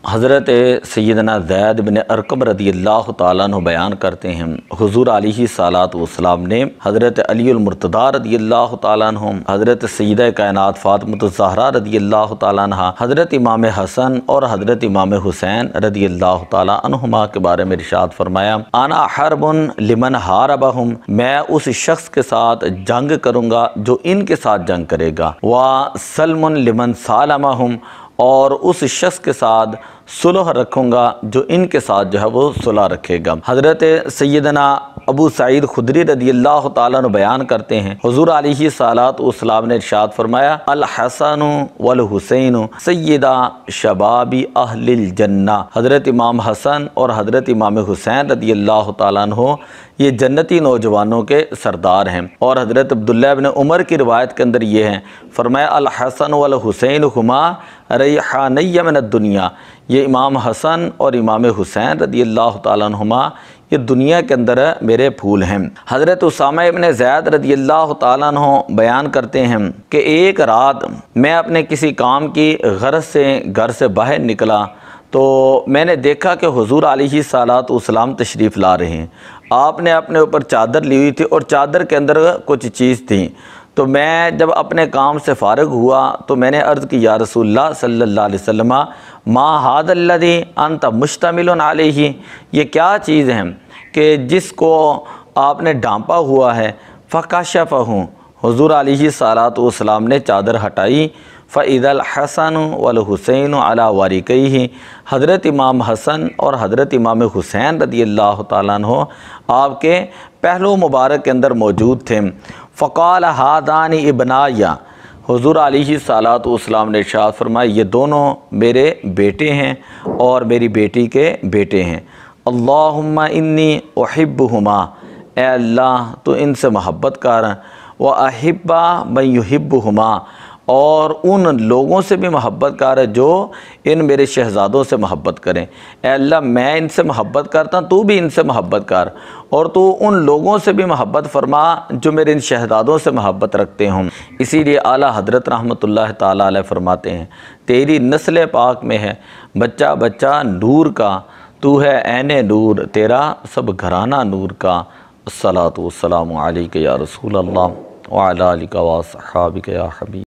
حضرت سیدنا زید بن ارقم رضی اللہ تعالیٰ عنہ بیان کرتے ہیں، حضور علیہ الصلوۃ والسلام نے حضرت علی المرتضیٰ رضی اللہ تعالیٰ عنہ، حضرت سیدہ کائنات فاطمۃ الزہرا رضی اللہ تعالیٰ عنہ، حضرت امام حسن اور حضرت امام حسین رضی اللہ تعالیٰ عنہما کے بارے میں ارشاد فرمایا، انا حرب لمن حاربہم، میں اس شخص کے ساتھ جنگ کروں گا جو ان کے ساتھ جنگ کرے گا، وسلم لمن سالمہم، اور اس شخص کے ساتھ صلح رکھوں گا جو ان کے ساتھ جو ہے وہ صلح رکھے گا۔ حضرت سیدنا ابو سعید خدری رضی اللہ تعالیٰ عنہ بیان کرتے ہیں، حضور علیہ الصلوۃ والسلام نے ارشاد فرمایا، الحسن والحسین سیدہ شباب اہل الجنہ، حضرت امام حسن اور حضرت امام حسین رضی اللہ تعالیٰ عنہ یہ جنتی نوجوانوں کے سردار ہیں۔ اور حضرت عبداللہ ابن عمر کی روایت کے اندر یہ ہیں، فرمایا الحسن والحسین ہما ریحانی من الدنیا، یہ امام حسن اور امام حسین رضی اللہ تعالیٰ عنہما یہ دنیا کے اندر میرے پھول ہیں۔ حضرت اسامہ ابن زید رضی اللہ تعالیٰ عنہ بیان کرتے ہیں کہ ایک رات میں اپنے کسی کام کی غرض سے گھر سے باہر نکلا تو میں نے دیکھا کہ حضور علیہ الصلوۃ والسلام تشریف لا رہے ہیں۔ آپ نے اپنے اوپر چادر لی ہوئی تھی اور چادر کے اندر کچھ چیز تھی، تو میں جب اپنے کام سے فارغ ہوا تو میں نے عرض کی، یا رسول اللہ صلی اللہ علیہ وسلم، ما ھذا الذی انت مشتمل علیہ، یہ کیا چیز ہے کہ جس کو آپ نے ڈھانپا ہوا ہے؟ فکشفہ، حضور علیہ الصلوۃ والسلام نے چادر ہٹائی، فَإِذَا الْحَسَنُ وَالْحُسَيْنُ عَلَى وَارِكَيْهِ، حضرت امام حسن اور حضرت امام حسین رضی اللہ تعالیٰ عنہ آپ کے پہلو مبارک کے اندر موجود تھے۔ فقال ہادان ابنایا، حضور علیہ الصلوۃ والسلام نے ارشاد فرمایا، یہ دونوں میرے بیٹے ہیں اور میری بیٹی کے بیٹے ہیں۔ اللہم انی احبہما، اے اللہ تو ان سے محبت کر، واحب من یحبہما، اور ان لوگوں سے بھی محبت کر جو ان میرے شہزادوں سے محبت کریں۔ اے اللہ میں ان سے محبت کرتا ہوں، تو بھی ان سے محبت کر، اور تو ان لوگوں سے بھی محبت فرما جو میرے ان شہزادوں سے محبت رکھتے ہوں۔ اسی لیے اعلیٰ حضرت رحمۃ اللہ تعالیٰ علیہ فرماتے ہیں، تیری نسل پاک میں ہے بچہ بچہ نور کا، تو ہے عین نور، تیرا سب گھرانہ نور کا۔ الصلاۃ والسلام علیک یا رسول اللہ وعلی آلک واصحابک یا حبیب۔